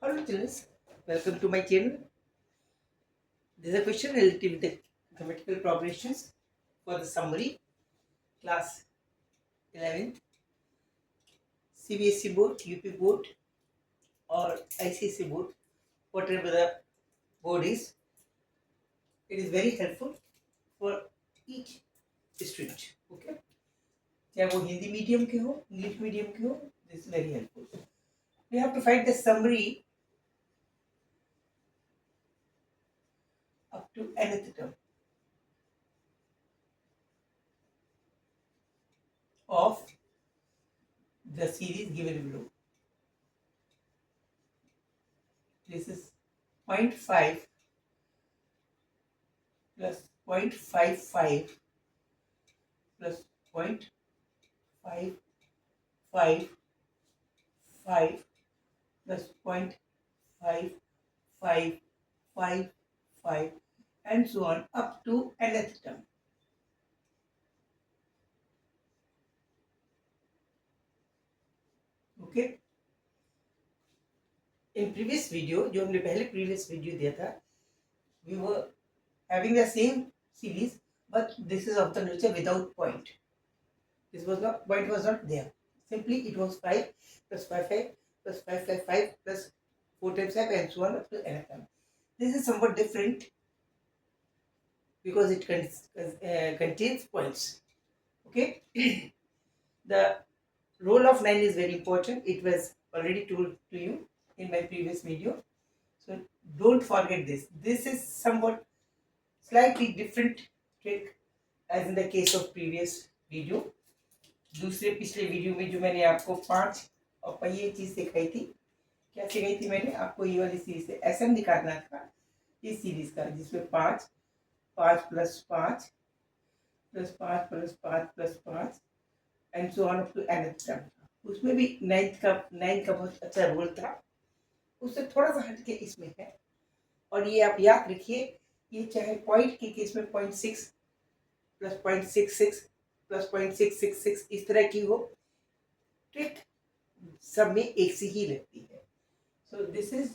Hello children, welcome to my channel. This is a question related with the mathematical progressions for the summary class 11 CBSE board, UP board or ICSE board, whatever the board is. It is very helpful for each student. Okay, चाहे वो Hindi medium के हो, English medium के हो, this is very helpful. We have to find the summary up to nth term of the series given below. This is 0.5 plus 0.55 plus 0.555 plus 0.5555 and so on up to nth term. Okay. In previous video, जो हमने पहले previous video दिया था, we were having the same series, but this is of the nature without point. This was not, point was not there. Simply it was 5 plus 55 plus 555 plus 4 times 5 and so on up to nth term. This is somewhat different because it contains points. Okay. The role of 9 is very important. It was already told to you in my previous video. So don't forget this. This is somewhat slightly different trick as in the case of previous video. दूसरे पिछले video में जो मैंने आपको 5 और पहिए चीज सिखाई थी, क्या सिखाई थी मैंने आपको? ये वाली सीरीज से एसएम निकालना था इस सीरीज का, जिसमें 5 5 plus 5 plus 5 plus 5 plus 5 and so on up to nth term. उसमें भी 9 का बहुत अच्छा रोल था. उससे थोड़ा सा हटके इसमें है. और ये आप याद रखिए, ये चाहे पॉइंट के केस में 0.6 प्लस 0.66 प्लस 0.666 इस तरह की हो, ट्रिक सब में एक सी ही लगती है. So this is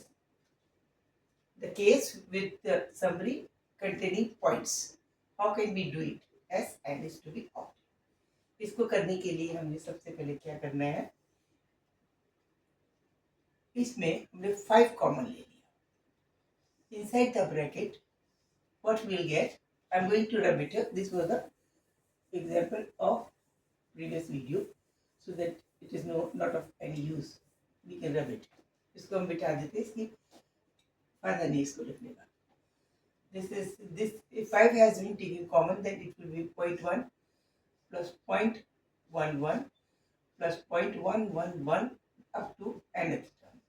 the case with the summary containing points. How can we do it? S and is to be of. इसको करने के लिए हमने सबसे पहले क्या करना है, इसमें हमने 5 कॉमन ले लिया. Inside the bracket what we'll get, I'm going to rub it. This was the example of previous video, so that it is not of any use. We can rub it. इसको हम बिठा देते हैं, इसकी फायदा नहीं इसको लिखने का. This if 5 has been taken common, then it will be 0.1 plus 0.11 plus 0.111 up to nth term.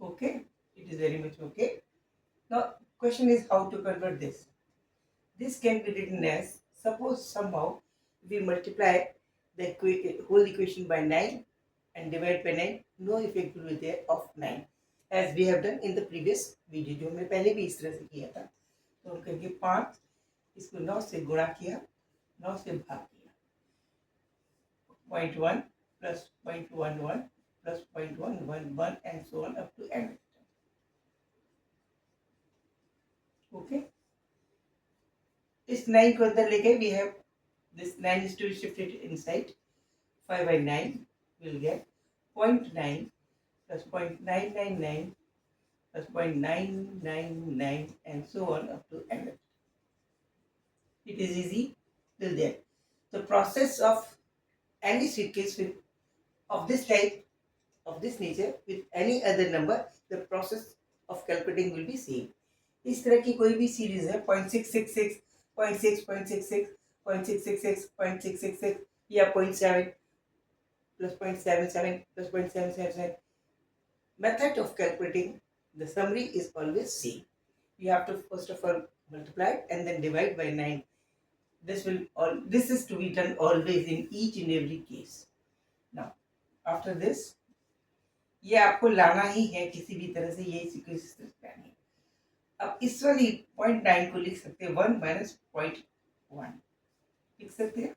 Okay. It is very much okay. Now question is how to convert this. This can be written as, suppose somehow we multiply the whole equation by 9 and divide by 9, no effect will be there of 9, as we have done in the previous video, जो हमने पहले भी इस तरह से किया था. तो हम कहेंगे 5, इसको 9 से गुणा किया, 9 से भाग किया, 0.1 plus 0.11 plus 0.111 and so on up to n. Okay. इस 9 को अंदर लेके we have this 9 is to be shifted inside. 5 by 9 will get 0.9 plus 0.999 plus 0.999 and so on up to n. It is easy till there. The process of any sequence of this type, of this nature, with any other number, the process of calculating will be same. इस तरह की कोई भी series है 0.666 0.6 0.666 0.666 या 0.7 plus 0.77 plus 0.777, method of calculating the summary is always same. You have to first of all multiply and then divide by 9. This is to be done always in each and every case. Now after this, ये आपको लाना ही है किसी भी तरह से, ये sequence लानी है. अब इस वाली 0.9 को लिख सकते हैं 1 minus 0.1 लिख सकते हैं,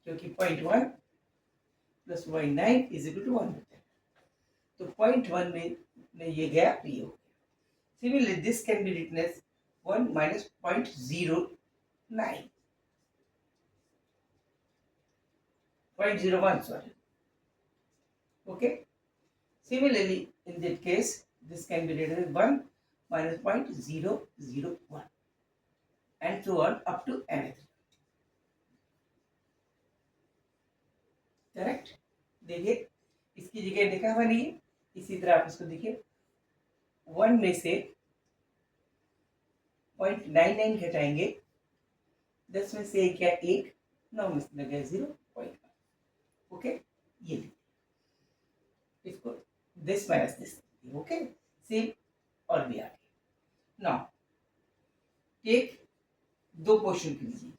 क्योंकि 0.1 प्लस 0.9 इज इक्वल टू 1 होता है। तो 0.1 में ये गया तो ये हो गया। Similarly this can be written as 1 minus 0.09 0.01 sorry. Okay. Similarly, in that case, this can be written as 1 minus 0.001 and so on up to nth. Correct. देखिए इसकी जगह लिखा हुआ नहीं है, इसी तरह आप इसको देखिए 1 में से 0.99 घटाएंगे, 10 में से क्या 1, 9 में से लगा 0.1। ओके, ये इसको this minus this. Okay, same और भी आगे। नाउ टेक दो पोर्शन के लिए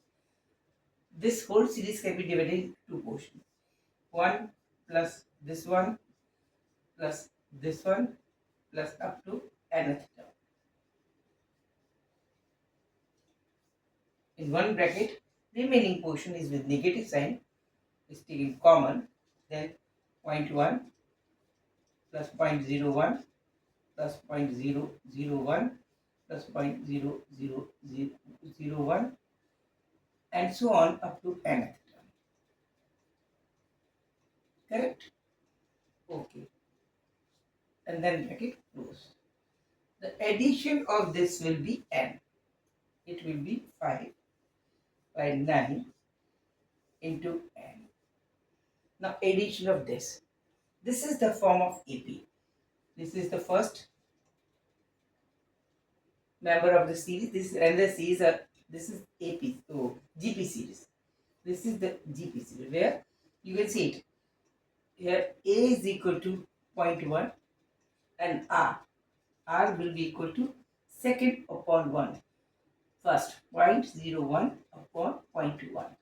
this whole series can be divided into two portions, 1 plus this one plus this one plus up to nth term. In one bracket, remaining portion is with negative sign is taken common, then 0.1 plus 0.01 plus 0.001 plus 0.0001 and so on up to nth term. Correct? Okay. And then bracket close. The addition of this will be n. It will be 5 by 9 into n. Now addition of this. This is the form of AP. This is the first member of the series. This is another series. This is AP. So GP series. This is the GP series where you can see it. Here A is equal to 0.1 and R. R will be equal to second upon 1. First 0.01 upon 0.1.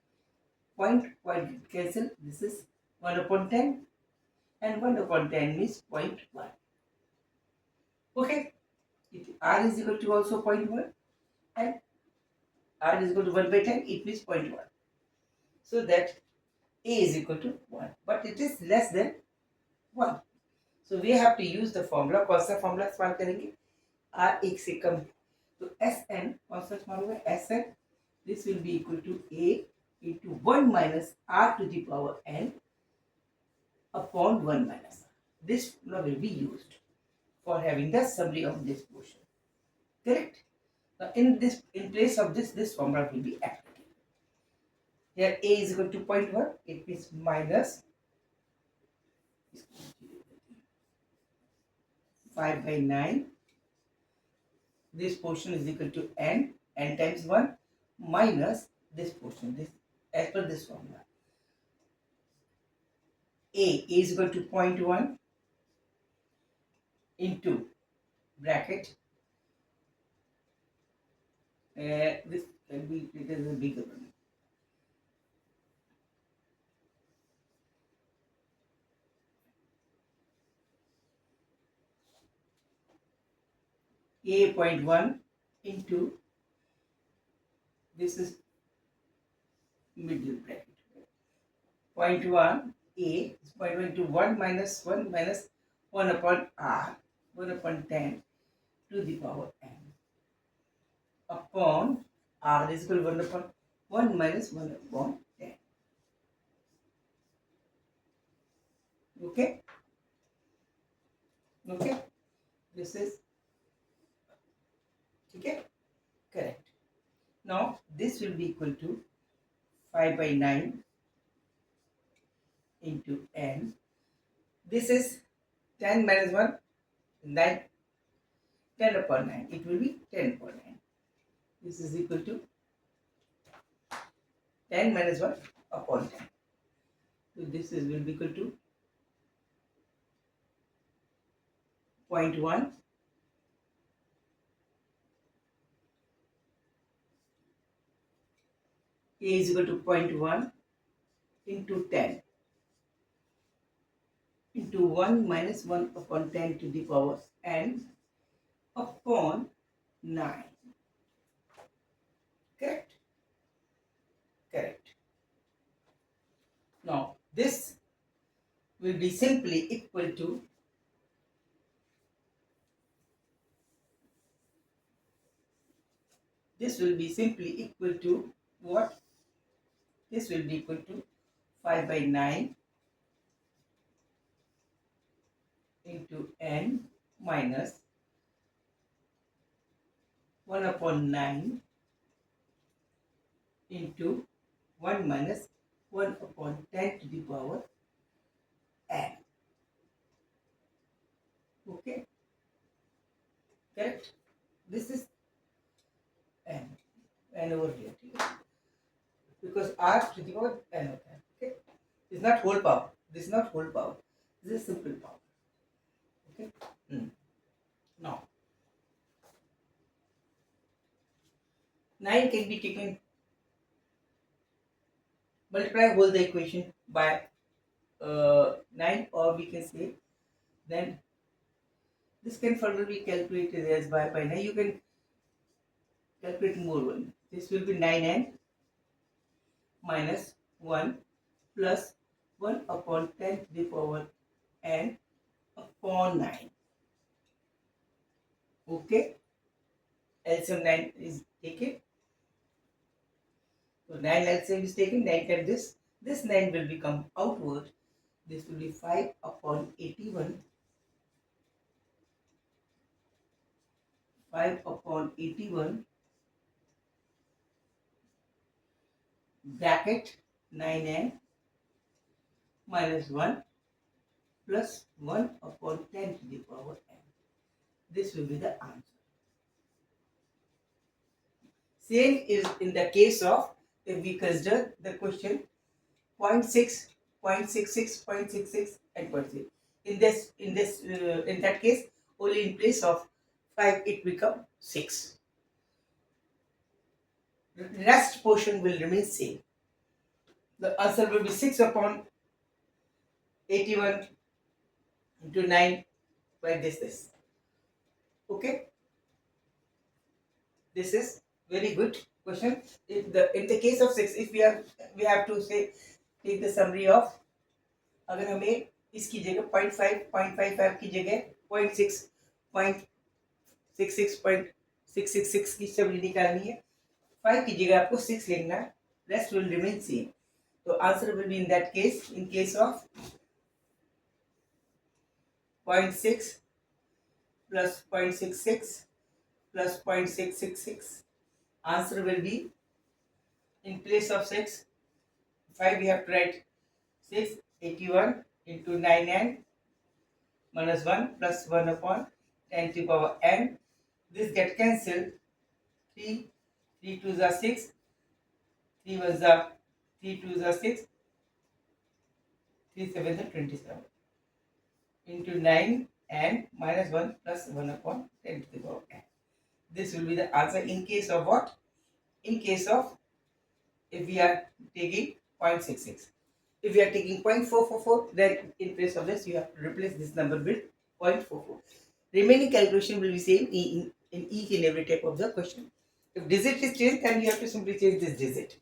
Point cancel. This is 1 upon 10 and 1 upon 10 means 0.1. Okay. If R is equal to also 0.1 and R is equal to 1 by 10, it means 0.1. So that A is equal to 1. But it is less than 1. So we have to use the formula. कौन सा formula इस्तेमाल करेंगे? R एक से कम। तो Sn कौन सा इस्तेमाल होगा? Sn this will be equal to A into 1 minus R to the power n upon 1 minus R. This formula will be used for having the summary of this portion. Correct? Now in place of this formula will be applicable. Here A is equal to 0.1, it means minus 5 by 9. This portion is equal to n times 1 minus this portion, this as per this formula. A is equal to 0.1 into bracket. This can be written as a bigger one. A 0.1 into this is middle bracket. 0.1 A is 0.1 into 1 minus 1 upon R, 1 upon 10 to the power n upon R is equal to 1 upon 1 minus 1 upon 10. Okay? Okay? This is okay? Correct. Now this will be equal to 5 by 9 into n. This is 10 minus 1, 9, 10 upon 9. It will be 10 upon 9. This is equal to 10 minus 1 upon 10. So this is will be equal to 0.1 A is equal to 0.1 into 10 into 1 minus 1 upon 10 to the power n upon 9. Correct? Correct. Now this will be simply equal to this will be simply equal to what? This will be equal to 5 by 9 into n minus 1 upon 9 into 1 minus 1 upon 10 to the power n. Okay, correct? This is n, n over here. Because r to the power n of n. Okay, it's not whole power. This is not whole power. This is simple power. Okay. Now 9 can be taken, multiply whole the equation by 9, or we can say then this can further be calculated as by 9. You can calculate more one. This will be 9n minus 1 plus 1 upon 10 to the power n upon 9. Okay, LCM 9 is taken. So 9 LCM is taken, 9 times this. This 9 will become outward. This will be 5 upon 81. 5 upon 81 bracket 9n minus 1 plus 1 upon 10 to the power n. This will be the answer. Same is in the case of, if we consider the question 0.6, 0.66, 0.66 and 0.6. In that case, only in place of 5 it become 6. The rest portion will remain same. The answer will be 6 upon 81 into 9 by this. Okay, this is very good question. If the in the case of 6, if we have to say take the summary of, अगर हमें इसकी जगह 0.5 0.55 की जगह 0.6 0.66 0.666 की सब्री निकालनी है, 5 की जगह आपको 6 लिखना है, rest will remain same. So answer will be in that case, in case of 0.6 plus 0.66 plus 0.666, answer will be in place of 6, 5 we have to write 6, 81 into 9n minus 1 plus 1 upon 10 to the power n. This get cancelled. 3, 3 2s are 6, 3 1s are 3 2s are 6, 3 7s are 27 into 9 and minus 1 plus 1 upon 10 to the power n. This will be the answer in case of what? In case of, if we are taking 0.66. If we are taking 0.444, then in place of this, you have to replace this number with 0.44. Remaining calculation will be same in each and every type of the question. If digit is changed, then you have to simply change this digit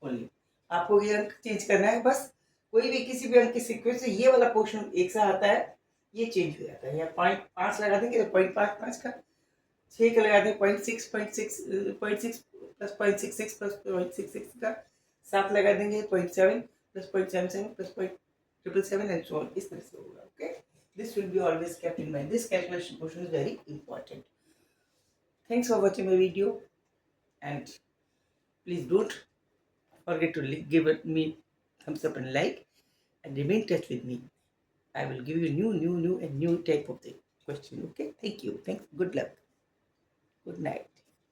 only. आपको ये अंक change करना है बस. कोई भी किसी भी अंक के सीक्वेंस से ये वाला पोर्शन एक सा आता है, ये चेंज हो जाता है. या 0.5 लगा देंगे तो 0.55 का, 6 का लगा देंगे 0.6 0.6 प्लस 0.66 प्लस 0.66 का, 7 लगा देंगे 0.7 plus 0.77 plus 0.777 and so on. इस तरह से होगा. Okay, this will be always kept in mind. This calculation portion is very important. Thanks for watching my video, and please don't forget to give me thumbs up and like, and remain in touch with me. I will give you new and new type of the question. Okay, thank you. Thanks. Good luck. Good night.